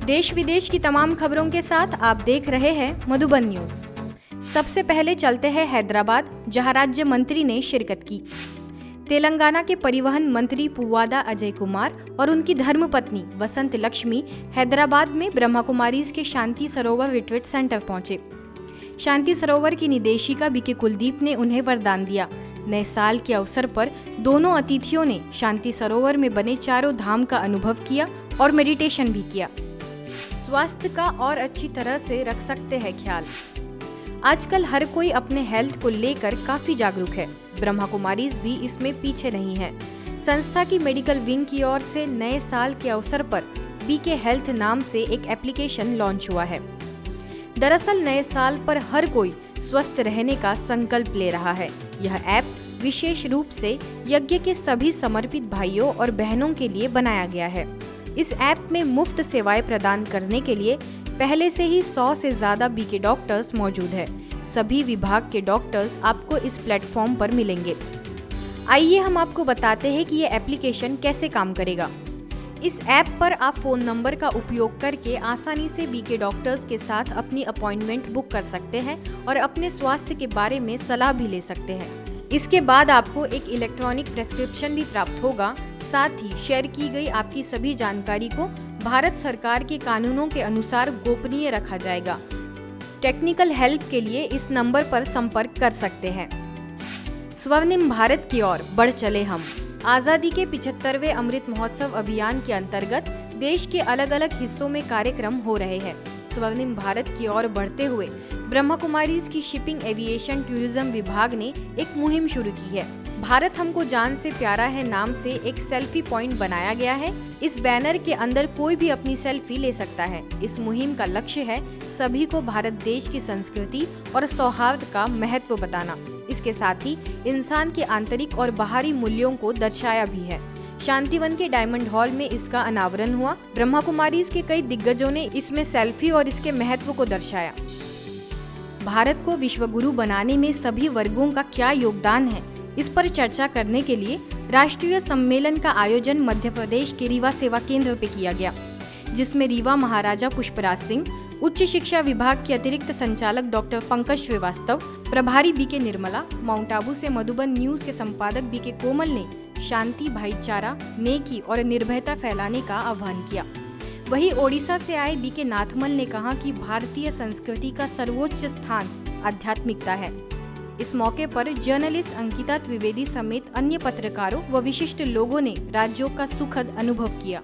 देश विदेश की तमाम खबरों के साथ आप देख रहे हैं मधुबन न्यूज। सबसे पहले चलते हैं हैदराबाद, जहां राज्य मंत्री ने शिरकत की। तेलंगाना के परिवहन मंत्री पुव्वादा अजय कुमार और उनकी धर्मपत्नी वसंत लक्ष्मी हैदराबाद में ब्रह्मा कुमारीज के शांति सरोवर रिट्रीट सेंटर पहुंचे। शांति सरोवर की निदेशिका बीके कुलदीप ने उन्हें वरदान दिया। नए साल के अवसर पर दोनों अतिथियों ने शांति सरोवर में बने चारों धाम का अनुभव किया और मेडिटेशन भी किया। स्वास्थ्य का और अच्छी तरह से रख सकते हैं ख्याल। आजकल हर कोई अपने हेल्थ को लेकर काफी जागरूक है। ब्रह्मा कुमारीज भी इसमें पीछे नहीं है। संस्था की मेडिकल विंग की ओर से नए साल के अवसर पर बीके हेल्थ नाम से एक एप्लीकेशन लॉन्च हुआ है। दरअसल नए साल पर हर कोई स्वस्थ रहने का संकल्प ले रहा है। यह ऐप विशेष रूप से यज्ञ के सभी समर्पित भाइयों और बहनों के लिए बनाया गया है। इस ऐप में मुफ्त सेवाएं प्रदान करने के लिए पहले से ही 100 से ज्यादा बीके डॉक्टर्स मौजूद है। सभी विभाग के डॉक्टर्स आपको इस प्लेटफॉर्म पर मिलेंगे। आइए हम आपको बताते हैं कि ये एप्लीकेशन कैसे काम करेगा। इस ऐप पर आप फोन नंबर का उपयोग करके आसानी से बीके डॉक्टर्स के साथ अपनी अपॉइंटमेंट बुक कर सकते हैं और अपने स्वास्थ्य के बारे में सलाह भी ले सकते हैं। इसके बाद आपको एक इलेक्ट्रॉनिक प्रेस्क्रिप्शन भी प्राप्त होगा। साथ ही शेयर की गई आपकी सभी जानकारी को भारत सरकार के कानूनों के अनुसार गोपनीय रखा जाएगा। टेक्निकल हेल्प के लिए इस नंबर पर संपर्क कर सकते हैं। स्वर्णिम भारत की ओर बढ़ चले हम। आजादी के 75वें अमृत महोत्सव अभियान के अंतर्गत देश के अलग अलग हिस्सों में कार्यक्रम हो रहे हैं। स्वर्णिम भारत की ओर बढ़ते हुए ब्रह्मा कुमारीज की शिपिंग एविएशन टूरिज्म विभाग ने एक मुहिम शुरू की है। भारत हमको जान से प्यारा है नाम से एक सेल्फी पॉइंट बनाया गया है। इस बैनर के अंदर कोई भी अपनी सेल्फी ले सकता है। इस मुहिम का लक्ष्य है सभी को भारत देश की संस्कृति और सौहार्द का महत्व बताना। इसके साथ ही इंसान के आंतरिक और बाहरी मूल्यों को दर्शाया भी है। शांतिवन के डायमंड हॉल में इसका अनावरण हुआ। ब्रह्मा कुमारीज के कई दिग्गजों ने इसमें सेल्फी और इसके महत्व को दर्शाया। भारत को विश्व गुरु बनाने में सभी वर्गों का क्या योगदान है, इस पर चर्चा करने के लिए राष्ट्रीय सम्मेलन का आयोजन मध्य प्रदेश के रीवा सेवा केंद्र पे किया गया, जिसमें रीवा महाराजा पुष्पराज सिंह, उच्च शिक्षा विभाग के अतिरिक्त संचालक डॉक्टर पंकज श्रीवास्तव, प्रभारी बीके निर्मला, माउंट आबू से मधुबन न्यूज के संपादक बीके कोमल ने शांति, भाईचारा, नेकी और निर्भयता फैलाने का आह्वान किया। वहीं ओडिशा से आए बीके नाथमल ने कहा कि भारतीय संस्कृति का सर्वोच्च स्थान आध्यात्मिकता है। इस मौके पर जर्नलिस्ट अंकिता त्रिवेदी समेत अन्य पत्रकारों व विशिष्ट लोगों ने राज्यों का सुखद अनुभव किया।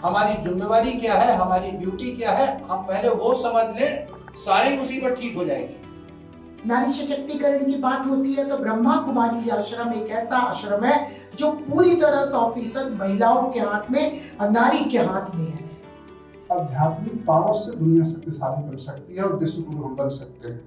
हमारी जिम्मेवारी क्या है, हमारी ड्यूटी क्या है, हम पहले वो समझ लें, सारी मुसीबत ठीक हो जाएगी। नारी सशक्तिकरण की बात होती है तो ब्रह्मा कुमारी आश्रम एक ऐसा आश्रम है जो पूरी तरह 100% महिलाओं के हाथ में और नारी के हाथ में है। आध्यात्मिक पावर से दुनिया शक्तिशाली बन सकती है और विश्व गुरु हम बन सकते हैं।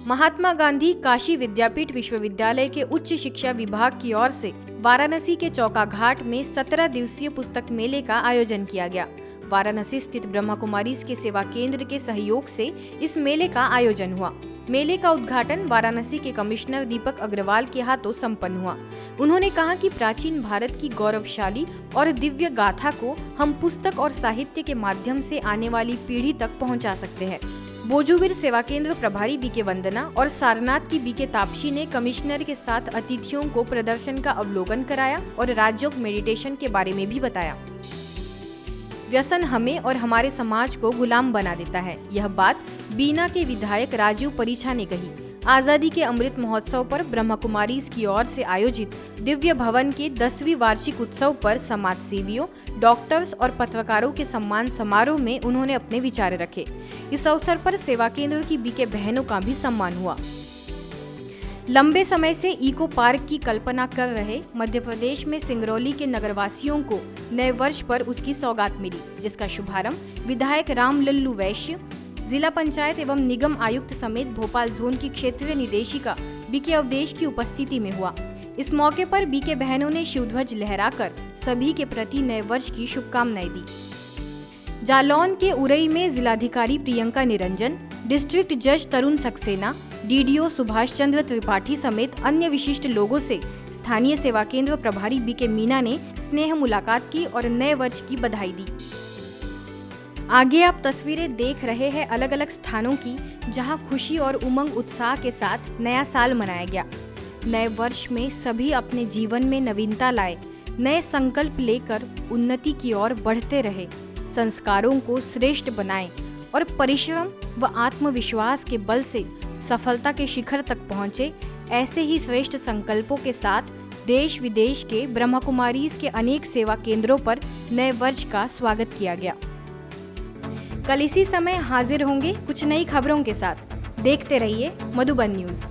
महात्मा गांधी काशी विद्यापीठ विश्वविद्यालय के उच्च शिक्षा विभाग की ओर से वाराणसी के चौका घाट में 17 दिवसीय पुस्तक मेले का आयोजन किया गया। वाराणसी स्थित ब्रह्मा कुमारीज के सेवा केंद्र के सहयोग से इस मेले का आयोजन हुआ। मेले का उद्घाटन वाराणसी के कमिश्नर दीपक अग्रवाल के हाथों संपन्न हुआ। उन्होंने कहा कि प्राचीन भारत की गौरवशाली और दिव्य गाथा को हम पुस्तक और साहित्य के माध्यम से आने वाली पीढ़ी तक पहुंचा सकते हैं। बोजूवीर सेवा केंद्र प्रभारी बीके वंदना और सारनाथ की बीके तापसी ने कमिश्नर के साथ अतिथियों को प्रदर्शन का अवलोकन कराया और राजयोग मेडिटेशन के बारे में भी बताया। व्यसन हमें और हमारे समाज को गुलाम बना देता है, यह बात बीना के विधायक राजीव परीछा ने कही। आजादी के अमृत महोत्सव पर ब्रह्मा कुमारीज की ओर से आयोजित दिव्य भवन के 10वीं वार्षिक उत्सव पर समाज सेवियों, डॉक्टर्स और पत्रकारों के सम्मान समारोह में उन्होंने अपने विचार रखे। इस अवसर पर सेवा केंद्र की बीके बहनों का भी सम्मान हुआ। लंबे समय से इको पार्क की कल्पना कर रहे मध्य प्रदेश में सिंगरौली के नगरवासियों को नए वर्ष पर उसकी सौगात मिली, जिसका शुभारंभ विधायक राम लल्लू वैश्य, जिला पंचायत एवं निगम आयुक्त समेत भोपाल जोन की क्षेत्रीय निदेशिका बीके अवधेश की उपस्थिति में हुआ। इस मौके पर बीके बहनों ने शिवध्वज लहराकर सभी के प्रति नए वर्ष की शुभकामनाएं दी। जालौन के उरई में जिलाधिकारी प्रियंका निरंजन, डिस्ट्रिक्ट जज तरुण सक्सेना, डीडीओ सुभाष चंद्र त्रिपाठी समेत अन्य विशिष्ट लोगों से स्थानीय सेवा केंद्र प्रभारी बीके मीना ने स्नेह मुलाकात की और नए वर्ष की बधाई दी। आगे आप तस्वीरें देख रहे हैं अलग अलग स्थानों की, जहां खुशी और उमंग उत्साह के साथ नया साल मनाया गया। नए वर्ष में सभी अपने जीवन में नवीनता लाए, नए संकल्प लेकर उन्नति की ओर बढ़ते रहे, संस्कारों को श्रेष्ठ बनाएं और परिश्रम व आत्मविश्वास के बल से सफलता के शिखर तक पहुंचे। ऐसे ही श्रेष्ठ संकल्पों के साथ देश विदेश के ब्रह्मा कुमारीज के अनेक सेवा केंद्रों पर नए वर्ष का स्वागत किया गया। कल इसी समय हाजिर होंगे कुछ नई खबरों के साथ। देखते रहिए मधुबन न्यूज़।